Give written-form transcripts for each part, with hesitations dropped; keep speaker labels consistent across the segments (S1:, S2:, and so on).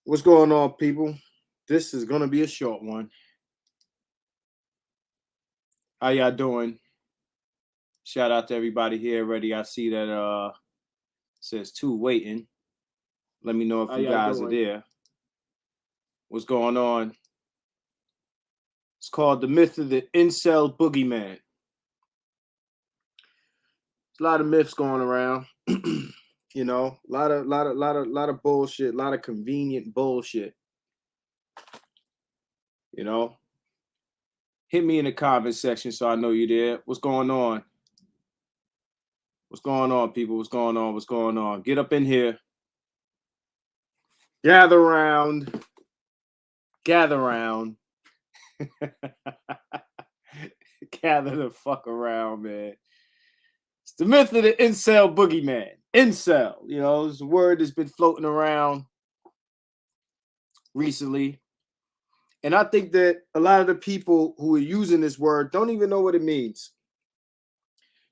S1: What's going on, people? This is gonna be a short one. How y'all doing? Shout out to everybody here already. I see that says two waiting. Let me know if you guys are there. What's going on? It's called The Myth of the Incel Boogieman. There's a lot of myths going around. You know, a lot of bullshit, a lot of convenient bullshit. You know, hit me in the comment section so I know you're there. What's going on? What's going on, people? What's going on? What's going on? Get up in here. Gather round. Gather round. Gather the fuck around, man. It's the myth of the incel boogeyman. Incel, you know, it's a word that's been floating around recently. And I think that a lot of the people who are using this word don't even know what it means.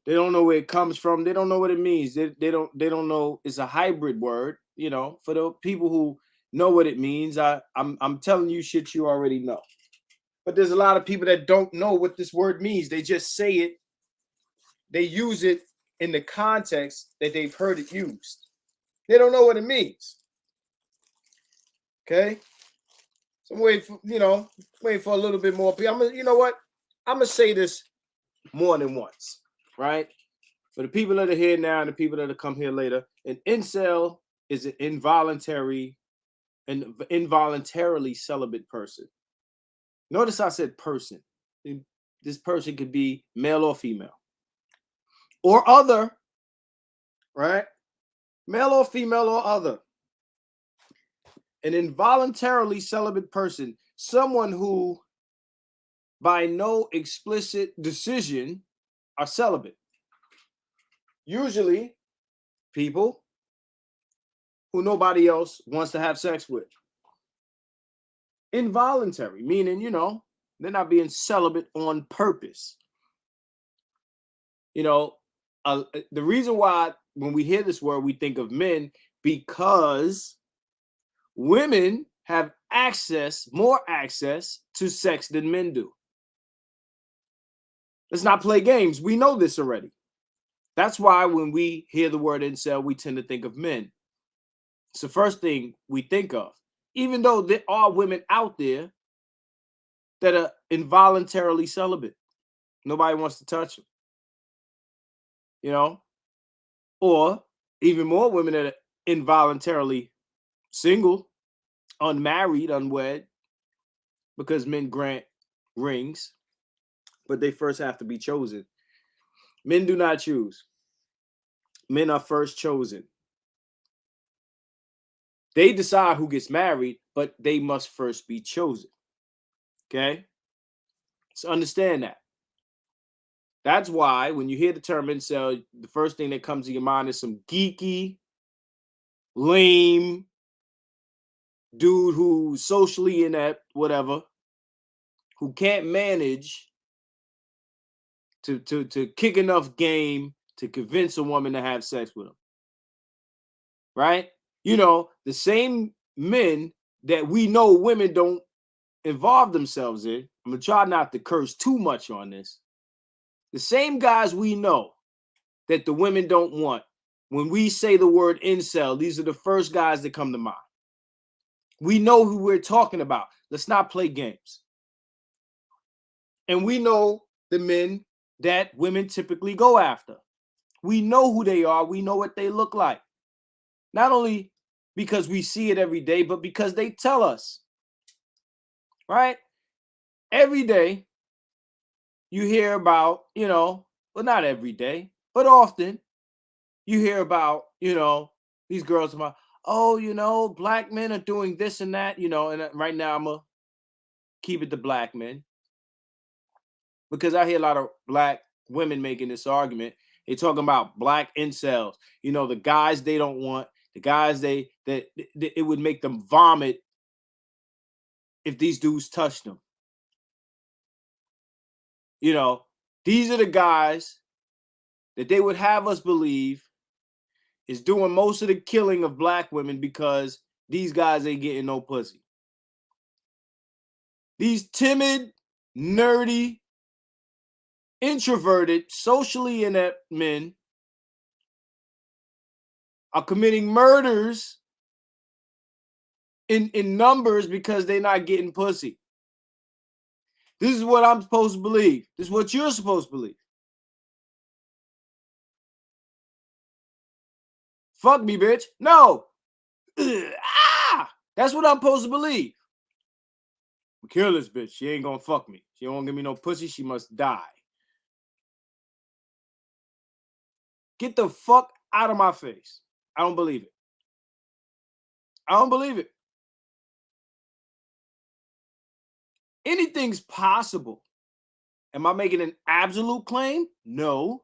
S1: They don't know where it comes from. They don't know what it means. They don't know. It's a hybrid word, you know. For the people who know what it means, I'm telling you shit you already know. But there's a lot of people that don't know what this word means. They just say it. They use it in the context that they've heard it used. They don't know what it means. Okay? So I'm waiting for a little bit more. You know what? I'm gonna say this more than once, right? For the people that are here now and the people that will come here later, an incel is an involuntarily celibate person. Notice I said person. This person could be male or female. Or other, right? Male or female or other. An involuntarily celibate person, someone who, by no explicit decision, are celibate. Usually, people who nobody else wants to have sex with. Involuntary, meaning, you know, they're not being celibate on purpose. You know, the reason why when we hear this word, we think of men, because women have more access to sex than men do. Let's not play games. We know this already. That's why when we hear the word incel, we tend to think of men. It's the first thing we think of, even though there are women out there that are involuntarily celibate. Nobody wants to touch them. You know, or even more women that are involuntarily single, unmarried, unwed, because men grant rings, but they first have to be chosen. Men do not choose. Men are first chosen. They decide who gets married, but they must first be chosen. Okay? So understand that. That's why when you hear the term incel, the first thing that comes to your mind is some geeky, lame dude who's socially inept, whatever, who can't manage to kick enough game to convince a woman to have sex with him. Right? You know, the same men that we know women don't involve themselves in. I'm going to try not to curse too much on this. The same guys we know that the women don't want, when we say the word incel, these are the first guys that come to mind. We know who we're talking about. Let's not play games. And we know the men that women typically go after. We know who they are. We know what they look like. Not only because we see it every day, but because they tell us. Right? Every day, you hear about, you know, well, not every day, but often you hear about, you know, these girls about, oh, you know, black men are doing this and that, you know, and right now I'm going to keep it to black men because I hear a lot of black women making this argument. They're talking about black incels, you know, the guys they don't want, the guys that it would make them vomit if these dudes touched them. You know, these are the guys that they would have us believe is doing most of the killing of black women because these guys ain't getting no pussy. These timid, nerdy, introverted, socially inept men are committing murders in numbers because they're not getting pussy. This is what I'm supposed to believe. This is what you're supposed to believe. Fuck me, bitch. No. That's what I'm supposed to believe. Kill this bitch. She ain't gonna fuck me. She don't give me no pussy. She must die. Get the fuck out of my face. I don't believe it. I don't believe it. Anything's possible. Am I making an absolute claim? No.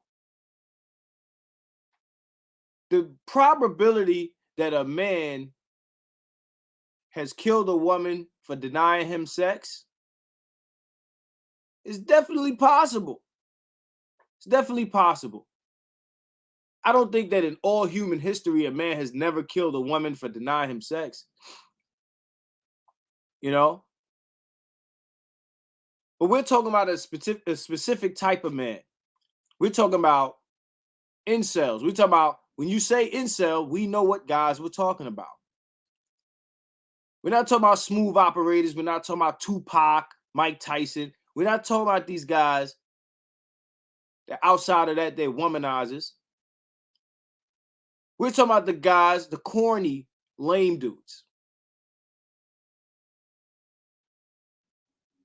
S1: The probability that a man has killed a woman for denying him sex is definitely possible. It's definitely possible. I don't think that in all human history, a man has never killed a woman for denying him sex. You know? But we're talking about a specific type of man. We're talking about incels. We're talking about, when you say incel, we know what guys we're talking about. We're not talking about smooth operators. We're not talking about Tupac, Mike Tyson. We're not talking about these guys that outside of that, they're womanizers. We're talking about the guys, the corny, lame dudes.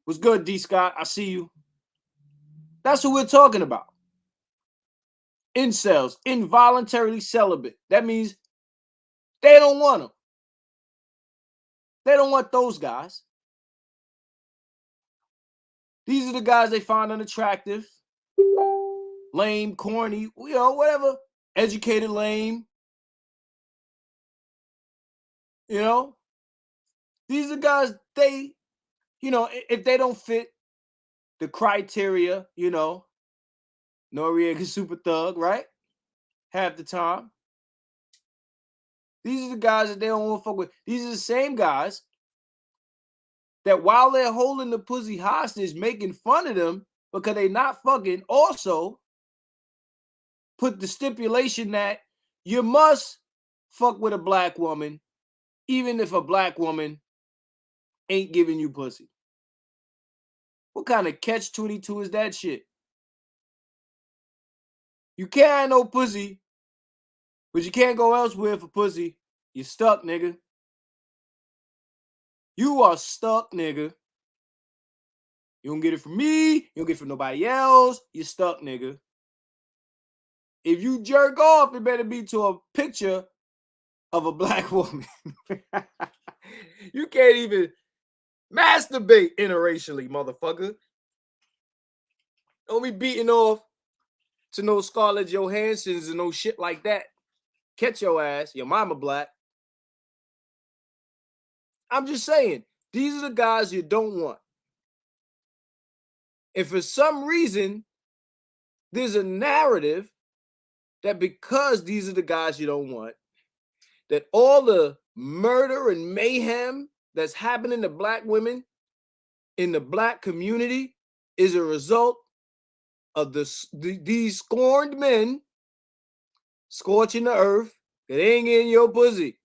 S1: What's good, D. Scott? I see you. That's what we're talking about. Incels, involuntarily celibate. That means they don't want them. They don't want those guys. These are the guys they find unattractive, lame, corny, you know, whatever. Educated, lame. You know? These are guys, they, you know, if they don't fit the criteria, you know, Noriega super thug, right? Half the time. These are the guys that they don't want to fuck with. These are the same guys that while they're holding the pussy hostage, making fun of them because they not fucking, also put the stipulation that you must fuck with a black woman, even if a black woman ain't giving you pussy. What kind of catch-22 is that shit? You can't have no pussy, but you can't go elsewhere for pussy. You're stuck, nigga. You are stuck, nigga. You don't get it from me. You don't get it from nobody else. You're stuck, nigga. If you jerk off, it better be to a picture of a black woman. You can't even masturbate interracially, motherfucker. Don't be beating off to no Scarlett Johanssons and no shit like that. Catch your ass. Your mama black. I'm just saying, these are the guys you don't want. And for some reason, there's a narrative that because these are the guys you don't want, that all the murder and mayhem that's happening to black women in the black community is a result of these scorned men scorching the earth that ain't in your pussy.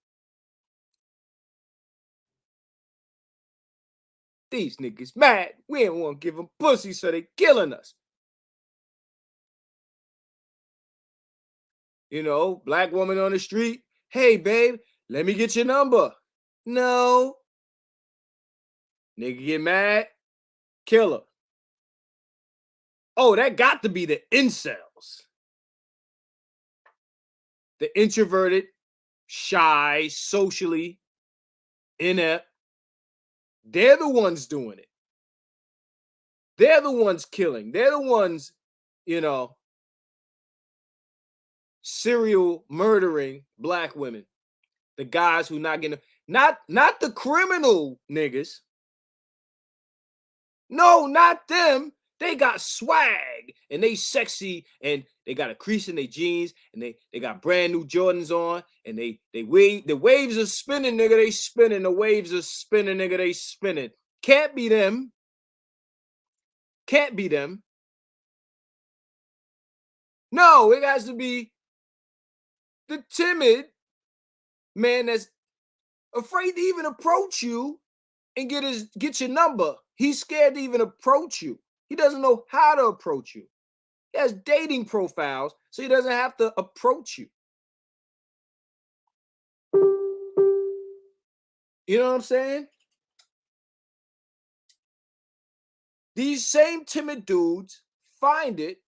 S1: These niggas mad. We ain't want to give them pussy, so they killing us. You know, black woman on the street. Hey, babe, let me get your number. No. Nigga get mad. Kill her. Oh, that got to be the incels. The introverted, shy, socially inept. They're the ones doing it. They're the ones killing. They're the ones, you know, serial murdering black women. The guys who not getting, not the criminal niggas. No, not them. They got swag and they sexy and they got a crease in their jeans and they got brand new Jordans on and they wave, the waves are spinning, nigga. They spinning. The waves are spinning, nigga. They spinning. Can't be them. Can't be them. No, it has to be the timid man that's afraid to even approach you and get your number. He's scared to even approach you. He doesn't know how to approach you. He has dating profiles, so he doesn't have to approach you. You know what I'm saying? These same timid dudes find it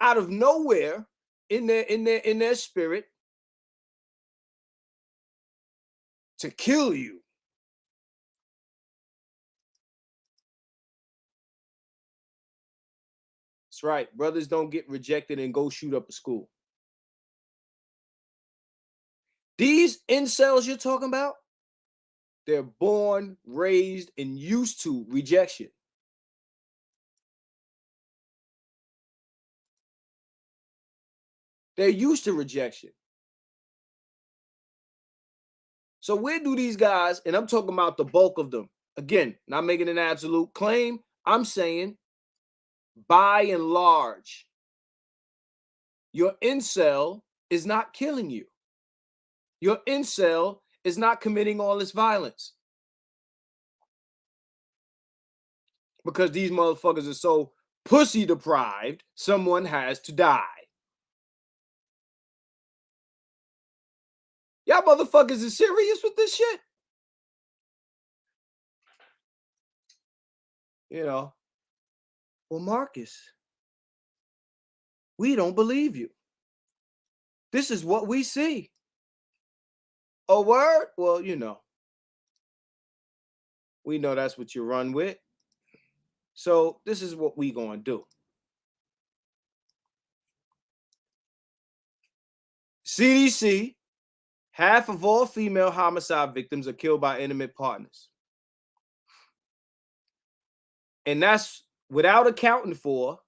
S1: out of nowhere in their spirit to kill you. That's right. Brothers don't get rejected and go shoot up a school. These incels you're talking about, they're born, raised, and used to rejection. They're used to rejection. So where do these guys, and I'm talking about the bulk of them, again, not making an absolute claim, I'm saying by and large, your incel is not killing you. Your incel is not committing all this violence. Because these motherfuckers are so pussy deprived, someone has to die. Y'all motherfuckers is serious with this shit? You know, well, Marcus, we don't believe you. This is what we see. A word? Well, you know, we know that's what you run with. So this is what we gonna do. CDC, half of all female homicide victims are killed by intimate partners. And that's without accounting for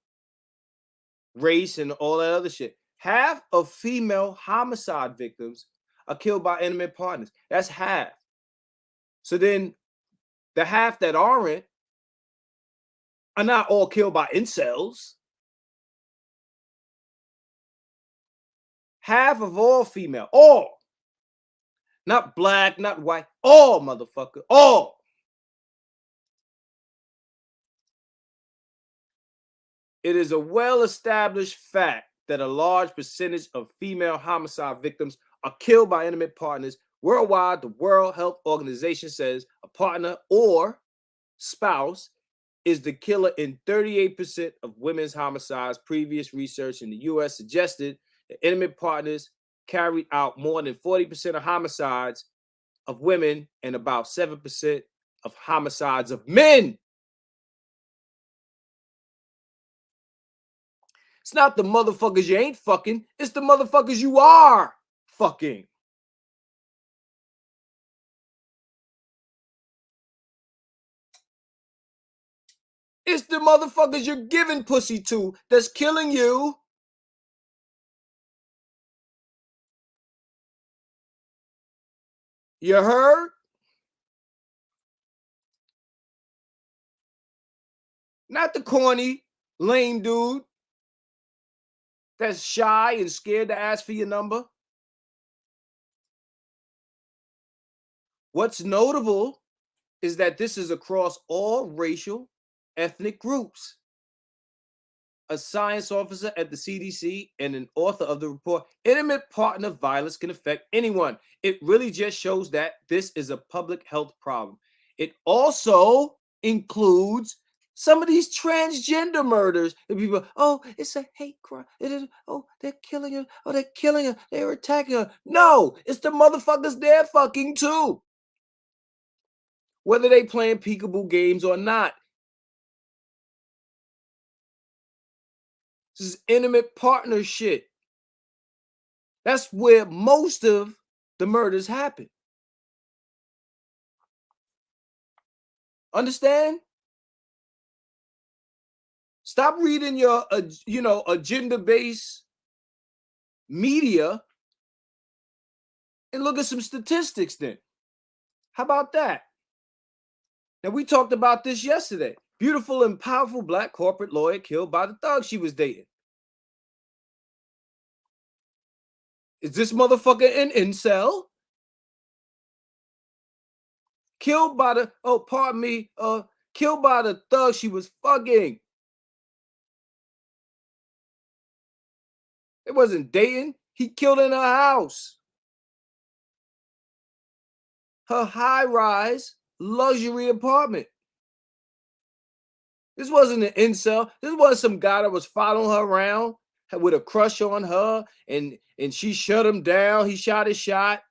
S1: race and all that other shit. Half of female homicide victims are killed by intimate partners. That's half. So then the half that aren't are not all killed by incels. Half of all female, all, not black, not white, all, motherfucker, all. It is a well-established fact that a large percentage of female homicide victims are killed by intimate partners. Worldwide, the World Health Organization says a partner or spouse is the killer in 38% of women's homicides. Previous research in the U.S. suggested that intimate partners carried out more than 40% of homicides of women and about 7% of homicides of men. It's not the motherfuckers you ain't fucking. It's the motherfuckers you are fucking. It's the motherfuckers you're giving pussy to that's killing you. You heard? Not the corny, lame dude that's shy and scared to ask for your number. What's notable is that this is across all racial, ethnic groups. A science officer at the CDC and an author of the report, Intimate Partner Violence Can Affect Anyone. It really just shows that this is a public health problem. It also includes some of these transgender murders. And people, oh, it's a hate crime. It is, oh, they're killing her. Oh, they're killing her. They're attacking her. No, it's the motherfuckers they're fucking too. Whether they playing peekaboo games or not. This is intimate partner shit. That's where most of the murders happen. Understand? Stop reading your, agenda-based media and look at some statistics then. How about that? Now, we talked about this yesterday. Beautiful and powerful black corporate lawyer killed by the thug she was dating. Is this motherfucker an incel? Killed by the, killed by the thug she was fucking. It wasn't dating. He killed in her house. Her high-rise luxury apartment. This wasn't an incel. This wasn't some guy that was following her around with a crush on her, and she shut him down. He shot his shot.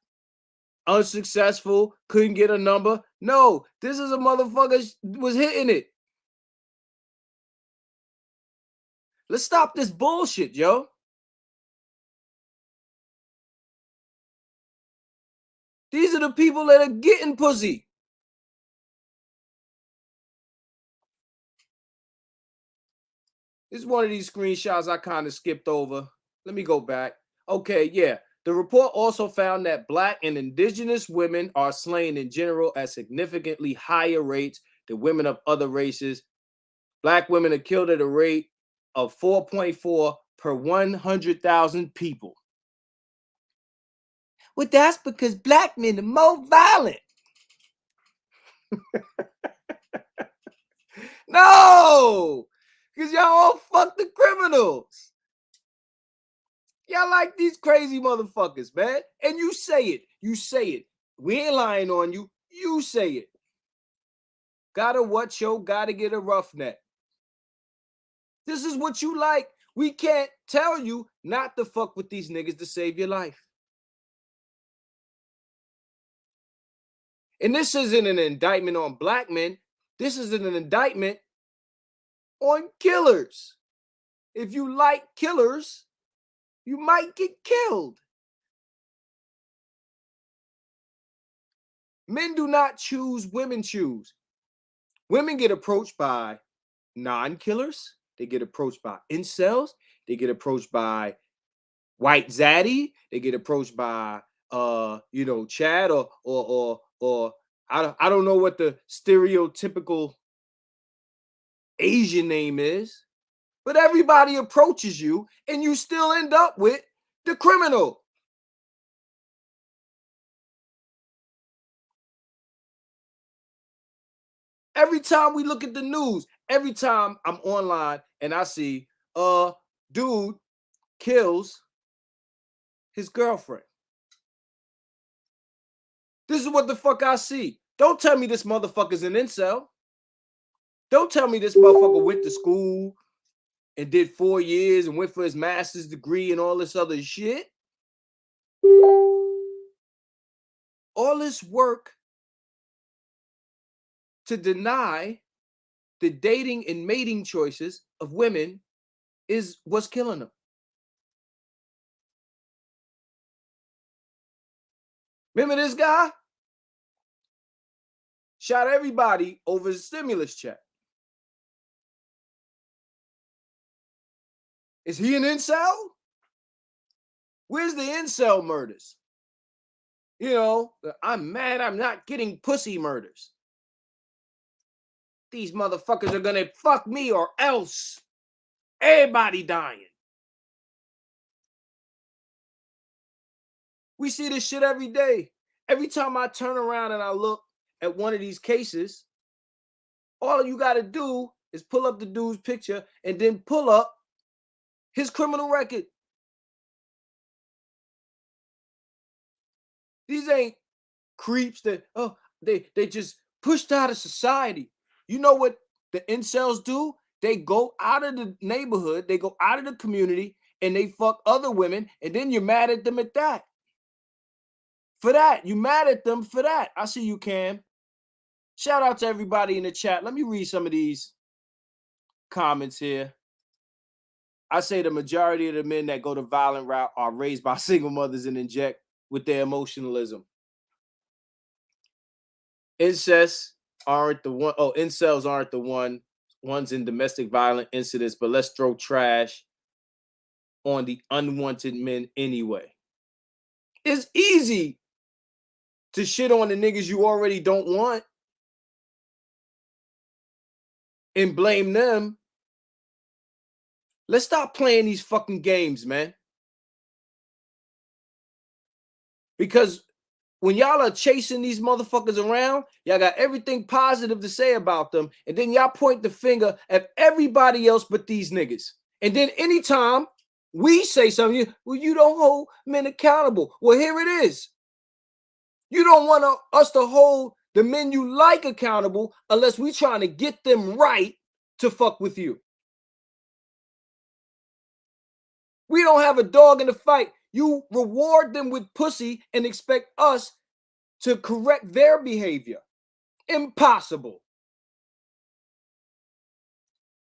S1: Unsuccessful. Couldn't get a number. No, this is a motherfucker was hitting it. Let's stop this bullshit, yo. These are the people that are getting pussy. This is one of these screenshots I kind of skipped over. Let me go back. Okay, yeah. The report also found that Black and indigenous women are slain in general at significantly higher rates than women of other races. Black women are killed at a rate of 4.4 per 100,000 people. Well, that's because Black men are more violent. No, because y'all all fuck the criminals. Y'all like these crazy motherfuckers, man. And you say it. You say it. We ain't lying on you. You say it. Gotta what, yo? Gotta get a roughneck. This is what you like. We can't tell you not to fuck with these niggas to save your life. And this isn't an indictment on Black men. This is an indictment on killers. If you like killers, you might get killed. Men do not choose, women choose. Women get approached by non-killers. They get approached by incels. They get approached by white zaddy. They get approached by Chad or I don't know what the stereotypical Asian name is, but everybody approaches you and you still end up with the criminal. Every time we look at the news, every time I'm online and I see dude kills his girlfriend. This is what the fuck I see. Don't tell me this motherfucker's an incel. Don't tell me this motherfucker went to school and did 4 years and went for his master's degree and all this other shit. All this work to deny the dating and mating choices of women is what's killing them. Remember this guy? Shot everybody over his stimulus check. Is he an incel? Where's the incel murders? I'm mad I'm not getting pussy murders. These motherfuckers are gonna fuck me or else. Everybody dying. We see this shit every day. Every time I turn around and I look at one of these cases, all you got to do is pull up the dude's picture and then pull up his criminal record. These ain't creeps that, they just pushed out of society. You know what the incels do? They go out of the neighborhood, they go out of the community, and they fuck other women, and then you're mad at them at that. For that, you mad at them for that. I see you, Cam. Shout out to everybody in the chat. Let me read some of these comments here. I say the majority of the men that go the violent route are raised by single mothers and inject with their emotionalism. Incels aren't the one ones in domestic violent incidents, but let's throw trash on the unwanted men anyway. It's easy to shit on the niggas you already don't want and blame them. Let's stop playing these fucking games, man. Because when y'all are chasing these motherfuckers around, y'all got everything positive to say about them, and then y'all point the finger at everybody else but these niggas. And then anytime we say something, well, you don't hold men accountable. Well, here it is. You don't want us to hold the men you like accountable unless we trying to get them right to fuck with you. We don't have a dog in the fight. You reward them with pussy and expect us to correct their behavior. Impossible.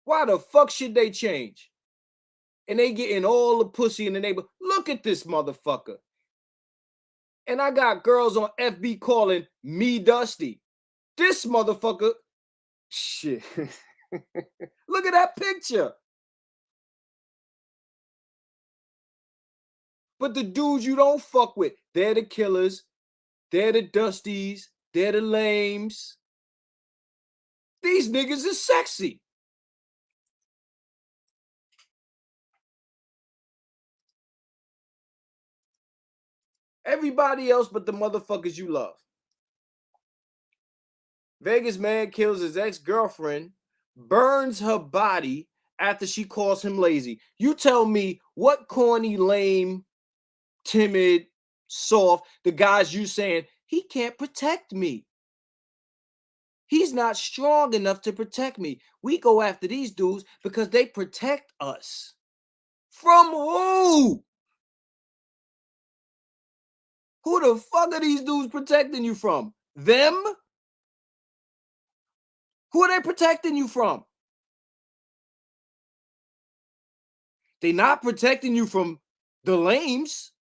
S1: Why the fuck should they change? And they getting all the pussy in the neighborhood. Look at this motherfucker. And I got girls on FB calling me Dusty. This motherfucker, shit. Look at that picture. But the dudes you don't fuck with, they're the killers. They're the Dusties. They're the lames. These niggas is sexy. Everybody else but the motherfuckers you love. Vegas man kills his ex-girlfriend, burns her body after she calls him lazy. You tell me what corny, lame, timid, soft, the guys you saying, he can't protect me. He's not strong enough to protect me. We go after these dudes because they protect us. From who? Who the fuck are these dudes protecting you from? Them? Who are they protecting you from? They're not protecting you from the lames.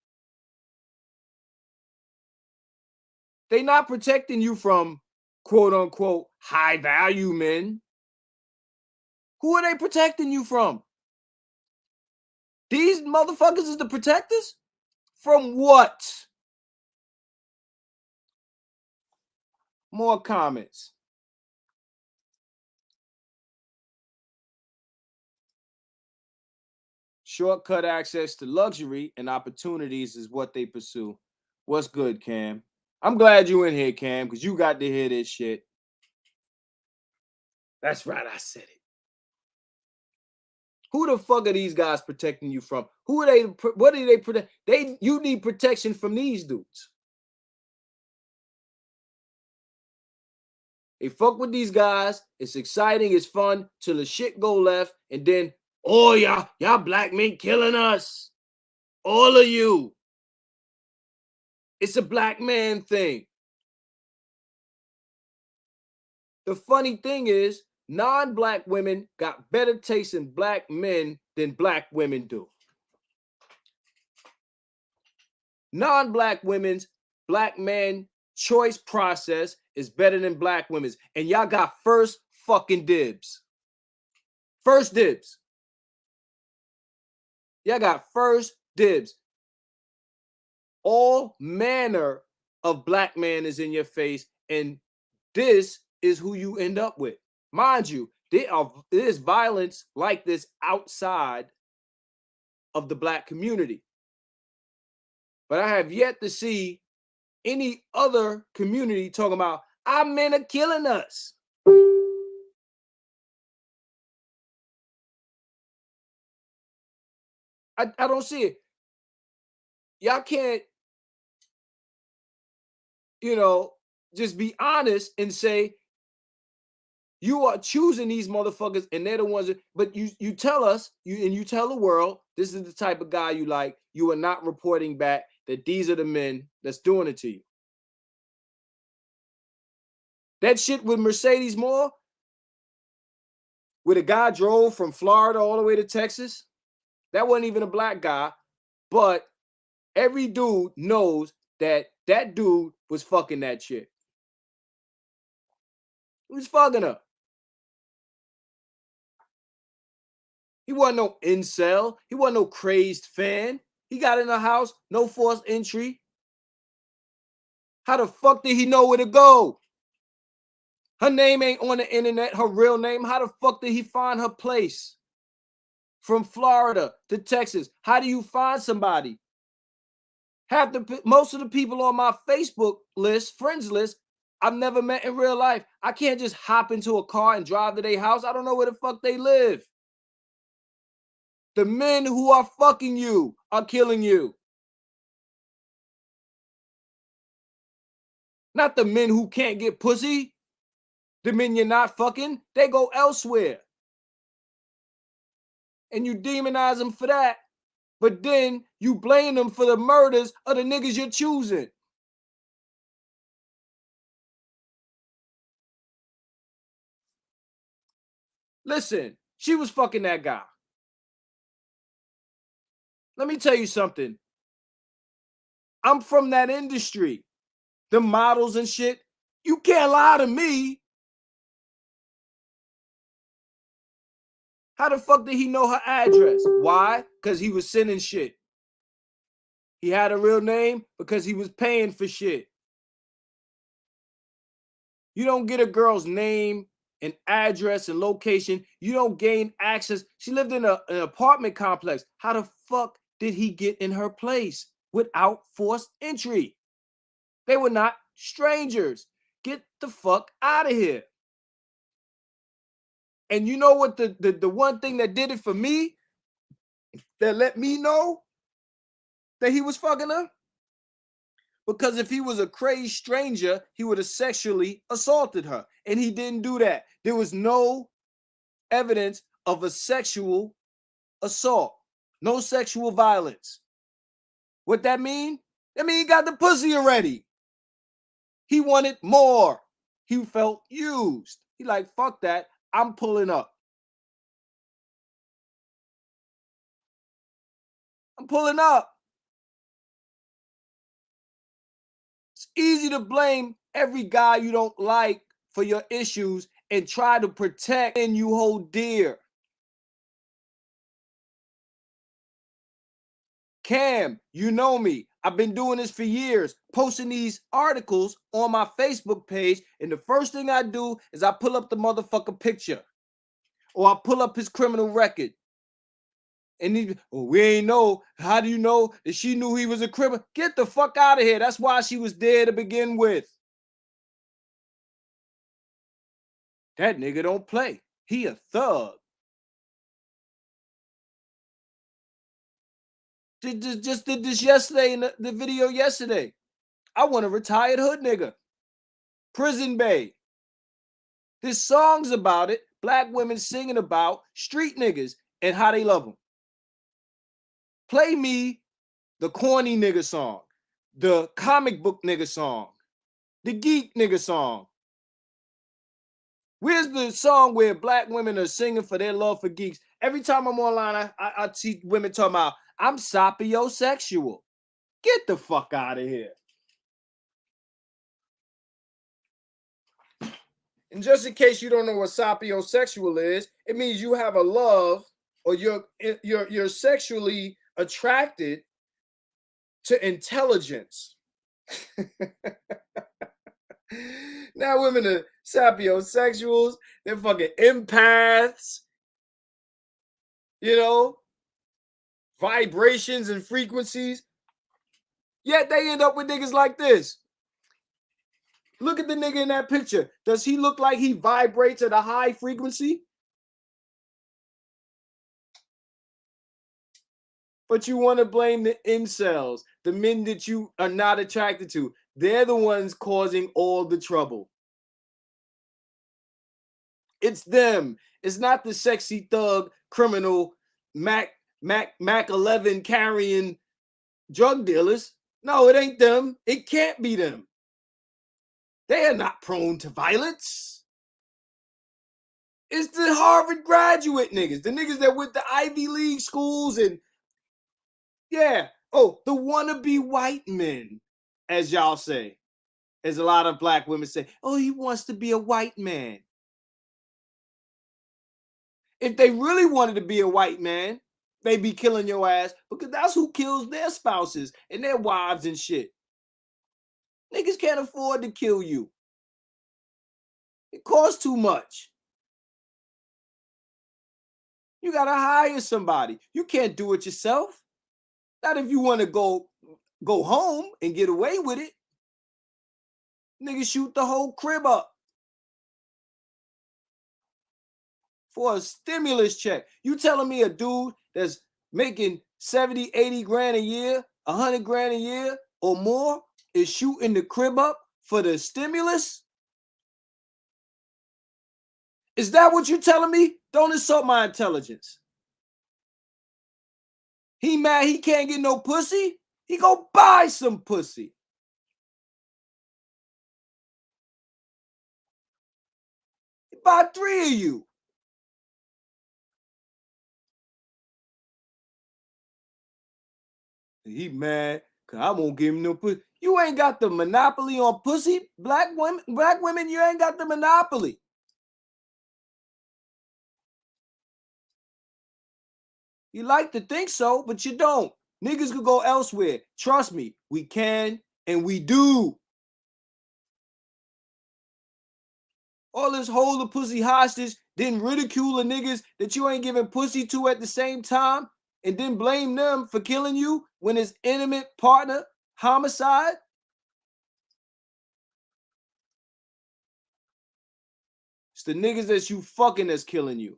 S1: They're not protecting you from quote unquote high value men. Who are they protecting you from? These motherfuckers is the protectors? From what? More comments. Shortcut access to luxury and opportunities is what they pursue. What's good, Cam? I'm glad you in here, Cam, because you got to hear this shit. That's right, I said it. Who the fuck are these guys protecting you from? Who are they? What do they protect? You need protection from these dudes. They fuck with these guys. It's exciting. It's fun till the shit go left, and then oh y'all black men killing us. All of you. It's a black man thing. The funny thing is, non-black women got better taste in black men than black women do. Non-black women's black man choice process is better than black women's. And y'all got first fucking dibs. First dibs. Y'all got first dibs. All manner of black man is in your face, and this is who you end up with. Mind you, there's violence like this outside of the black community. But I have yet to see any other community talking about our men are killing us. I don't see it. Y'all can't, just be honest and say you are choosing these motherfuckers and they're the ones that, but you tell us, you tell the world this is the type of guy you like. You are not reporting back that these are the men that's doing it to you. That shit with Mercedes Moore, where the guy drove from Florida all the way to Texas, that wasn't even a black guy, but every dude knows that that dude was fucking that chick. He was fucking her. He wasn't no incel. He wasn't no crazed fan. He got in the house, no forced entry. How the fuck did he know where to go? Her name ain't on the internet, her real name. How the fuck did he find her place? From Florida to Texas. How do you find somebody? Most of the people on my Facebook list, friends list, I've never met in real life. I can't just hop into a car and drive to their house. I don't know where the fuck they live. The men who are fucking you are killing you. Not the men who can't get pussy. The men you're not fucking, they go elsewhere. And you demonize them for that. But then you blame them for the murders of the niggas you're choosing. Listen, she was fucking that guy. Let me tell you something. I'm from that industry. The models and shit. You can't lie to me. How the fuck did he know her address? Why? Because he was sending shit. He had a real name because he was paying for shit. You don't get a girl's name and address and location. You don't gain access. She lived in an apartment complex. How the fuck did he get in her place without forced entry? They were not strangers. Get the fuck out of here. And you know what the one thing that did it for me, that let me know that he was fucking her? Because if he was a crazed stranger, he would have sexually assaulted her. And he didn't do that. There was no evidence of a sexual assault. No sexual violence. What that mean? That mean he got the pussy already. He wanted more. He felt used. He like, fuck that. I'm pulling up. I'm pulling up. It's easy to blame every guy you don't like for your issues and try to protect and you hold dear. Cam, you know me. I've been doing this for years, posting these articles on my Facebook page, and the first thing I do is I pull up the motherfucker picture, or I pull up his criminal record. And he, oh, we ain't know. How do you know that she knew he was a criminal? Get the fuck out of here. That's why she was there to begin with. That nigga don't play. He a thug. Just did this yesterday in the video yesterday. I want a retired hood nigga. Prison Bay. There's songs about it. Black women singing about street niggas and how they love them. Play me the corny nigga song, the comic book nigga song, the geek nigga song. Where's the song where black women are singing for their love for geeks? Every time I'm online, I see women talking about, I'm sapiosexual. Get the fuck out of here. And just in case you don't know what sapiosexual is, it means you have a love or you're sexually attracted to intelligence. Now women are sapiosexuals, they're fucking empaths, you know, vibrations and frequencies. Yet they end up with niggas like this. Look at the nigga in that picture. Does he look like he vibrates at a high frequency? But you want to blame the incels, the men that you are not attracted to. They're the ones causing all the trouble. It's them. It's not the sexy thug criminal Mac 11 carrying drug dealers. No, it ain't them. It can't be them. They are not prone to violence. It's the Harvard graduate niggas, the niggas that went to Ivy League schools and yeah. Oh, the wannabe white men, as y'all say. As a lot of black women say, oh, he wants to be a white man. If they really wanted to be a white man, they be killing your ass because that's who kills their spouses and their wives and shit. Niggas can't afford to kill you. It costs too much. You gotta hire somebody. You can't do it yourself. Not if you want to go home and get away with it. Niggas shoot the whole crib up for a stimulus check. You telling me a dude that's making 70, 80 grand a year, 100 grand a year or more is shooting the crib up for the stimulus? Is that what you telling me? Don't insult my intelligence. He mad he can't get no pussy? He go buy some pussy. He buy 3 of you. He mad because I won't give him no pussy. You ain't got the monopoly on pussy. Black women, you ain't got the monopoly. You like to think so, but you don't. Niggas could go elsewhere. Trust me, we can and we do. All this hold the pussy hostage, then ridicule the niggas that you ain't giving pussy to at the same time, and then blame them for killing you when it's intimate partner homicide. It's the niggas that you fucking that's killing you.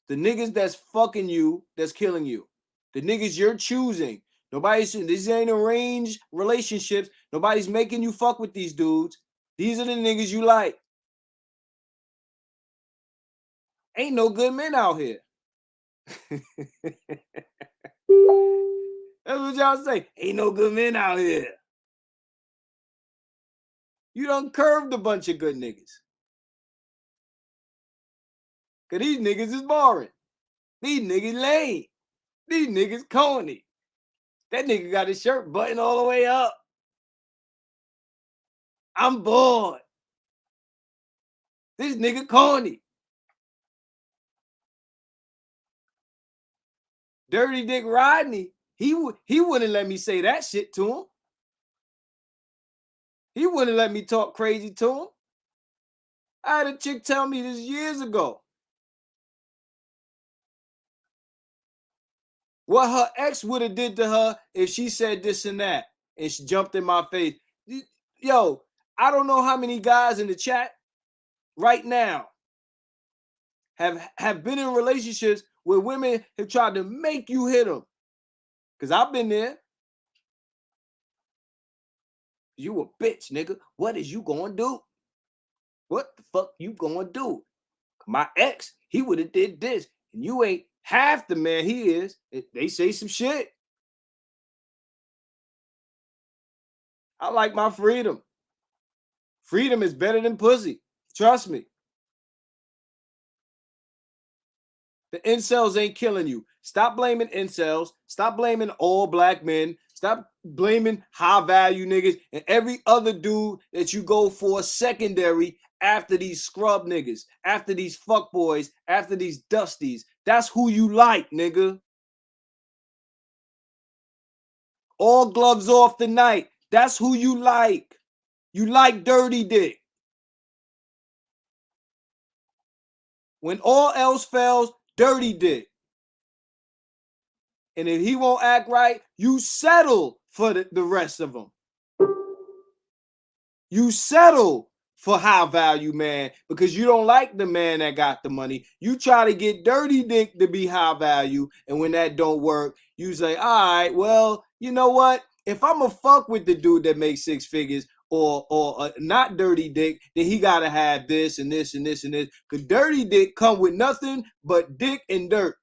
S1: The niggas that's fucking you, that's killing you. The niggas you're choosing. These ain't arranged relationships. Nobody's making you fuck with these dudes. These are the niggas you like. Ain't no good men out here. That's what y'all say. Ain't no good men out here. You done curved a bunch of good niggas. Cause these niggas is boring. These niggas lame. These niggas corny. That nigga got his shirt buttoned all the way up. I'm bored. This nigga corny. Dirty Dick Rodney, he wouldn't let me say that shit to him. He wouldn't let me talk crazy to him. I had a chick tell me this years ago. What her ex would have did to her if she said this and that, and she jumped in my face. Yo, I don't know how many guys in the chat right now have been in relationships where women have tried to make you hit them. Because I've been there. You a bitch, nigga. What is you gonna do? What the fuck you gonna do? My ex, he would have did this. And you ain't half the man he is. They say some shit. I like my freedom. Freedom is better than pussy. Trust me. The incels ain't killing you. Stop blaming incels. Stop blaming all black men. Stop blaming high value niggas and every other dude that you go for secondary after these scrub niggas, after these fuck boys, after these dusties. That's who you like, nigga. All gloves off tonight. That's who you like. You like dirty dick. When all else fails, dirty dick. And if he won't act right, you settle for the rest of them. You settle for high value man because you don't like the man that got the money. You try to get dirty dick to be high value, and when that don't work, you say, all right, well, you know what? If I'm a fuck with the dude that makes 6 figures or not dirty dick, then he gotta have this and this and this and this. Because dirty dick come with nothing but dick and dirt.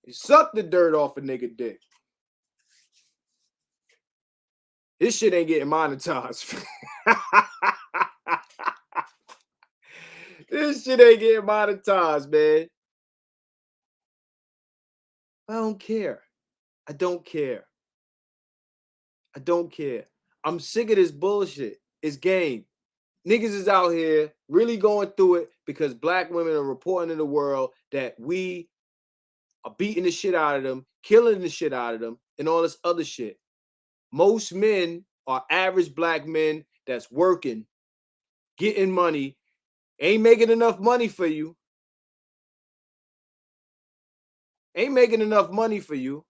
S1: You suck the dirt off a nigga dick. This shit ain't getting monetized. This shit ain't getting monetized, man. I don't care. I don't care. I don't care. I'm sick of this bullshit. It's game. Niggas is out here really going through it because black women are reporting to the world that we are beating the shit out of them, killing the shit out of them, and all this other shit. Most men are average black men that's working, getting money, ain't making enough money for you. Ain't making enough money for you.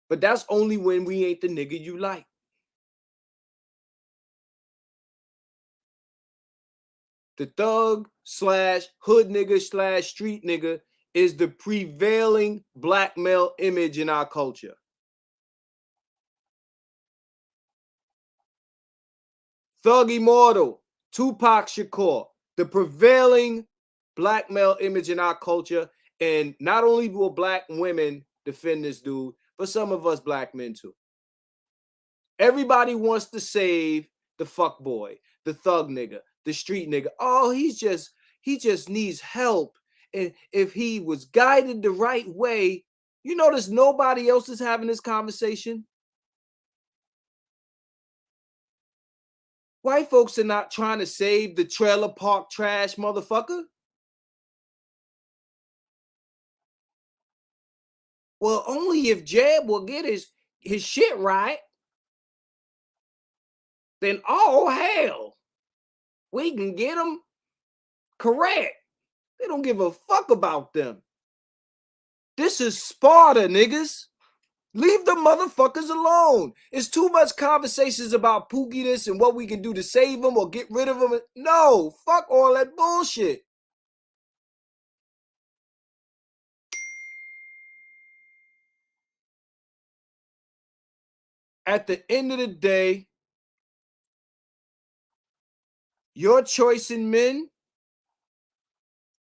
S1: But that's only when we ain't the nigga you like. The thug slash hood nigga slash street nigga is the prevailing black male image in our culture. Thug Immortal, Tupac Shakur, the prevailing black male image in our culture. And not only will black women defend this dude, but some of us black men too. Everybody wants to save the fuck boy, the thug nigga, the street nigga. Oh, he just needs help. And if he was guided the right way, you notice nobody else is having this conversation. White folks are not trying to save the trailer park trash motherfucker. Well, only if Jeb will get his shit right, then all hell, we can get him correct. They don't give a fuck about them. This is Sparta, niggas. Leave the motherfuckers alone. It's too much conversations about Pookie this and what we can do to save them or get rid of them. No, fuck all that bullshit. At the end of the day, your choice in men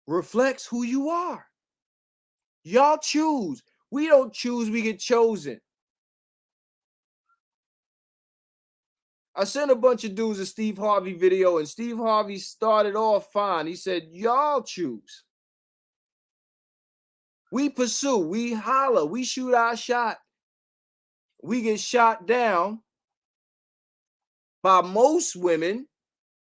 S1: reflects who you are. Y'all choose. We don't choose, we get chosen. I sent a bunch of dudes a Steve Harvey video, and Steve Harvey started off fine. He said, y'all choose. We pursue, we holler, we shoot our shot. We get shot down by most women.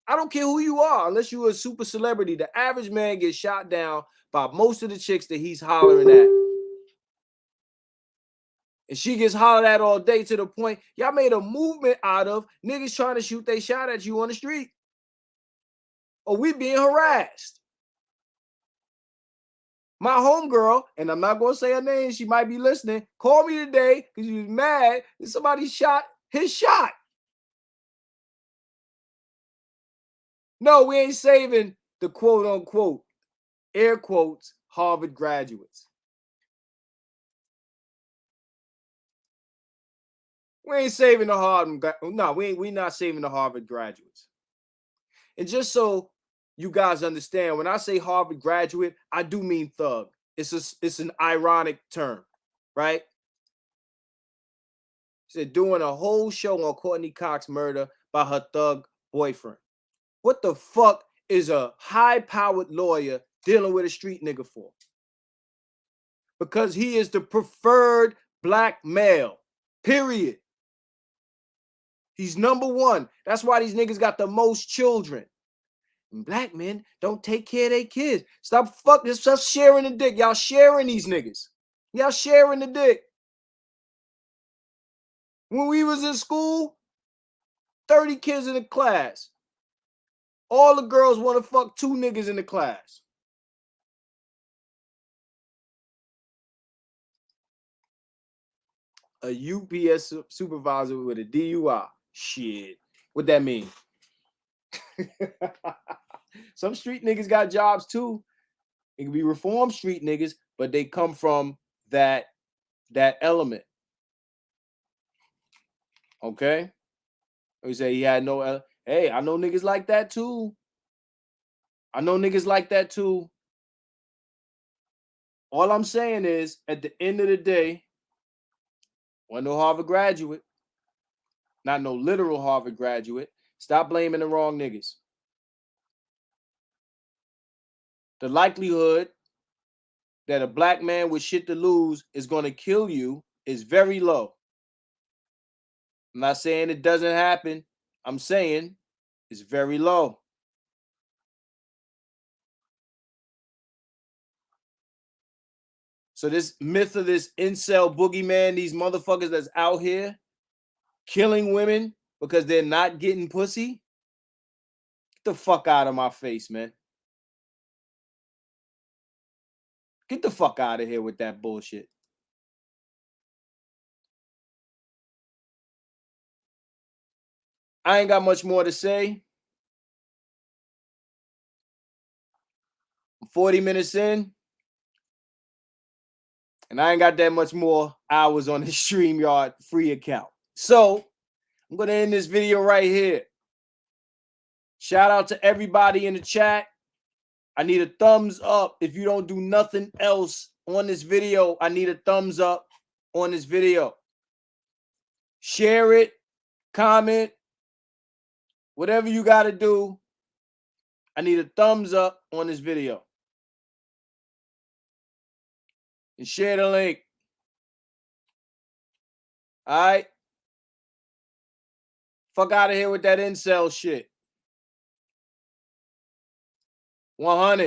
S1: I don't care who you are, unless you're a super celebrity. The average man gets shot down by most of the chicks that he's hollering at. And she gets hollered at all day to the point y'all made a movement out of niggas trying to shoot their shot at you on the street. Or we being harassed. My homegirl, and I'm not going to say her name, she might be listening, called me today because she was mad that somebody shot his shot. No, we ain't saving the quote unquote, air quotes, Harvard graduates. We ain't saving the Harvard. No, we not saving the Harvard graduates. And just so you guys understand, when I say Harvard graduate, I do mean thug. It's an ironic term, right? She said doing a whole show on Courtney Cox's murder by her thug boyfriend. What the fuck is a high-powered lawyer dealing with a street nigga for? Because he is the preferred black male, period. He's number one. That's why these niggas got the most children. And black men don't take care of their kids. Stop sharing the dick. Y'all sharing these niggas. Y'all sharing the dick. When we was in school, 30 kids in the class. All the girls want to fuck 2 niggas in the class. A UPS supervisor with a DUI. Shit. What that mean? Some street niggas got jobs too. It can be reformed street niggas, but they come from that element. Okay? We say he had no. Hey, I know niggas like that too. I know niggas like that too. All I'm saying is, at the end of the day, wasn't no Harvard graduate, not no literal Harvard graduate. Stop blaming the wrong niggas. The likelihood that a black man with shit to lose is going to kill you is very low. I'm not saying it doesn't happen. I'm saying it's very low. So this myth of this incel boogeyman, these motherfuckers that's out here killing women because they're not getting pussy, get the fuck out of my face, man. Get the fuck out of here with that bullshit. I ain't got much more to say. 40 minutes in, and I ain't got that much more hours on the StreamYard free account. So I'm going to end this video right here. Shout out to everybody in the chat. I need a thumbs up. If you don't do nothing else on this video, I need a thumbs up on this video. Share it, comment, whatever you got to do. I need a thumbs up on this video. And share the link. All right? Fuck out of here with that incel shit. 100.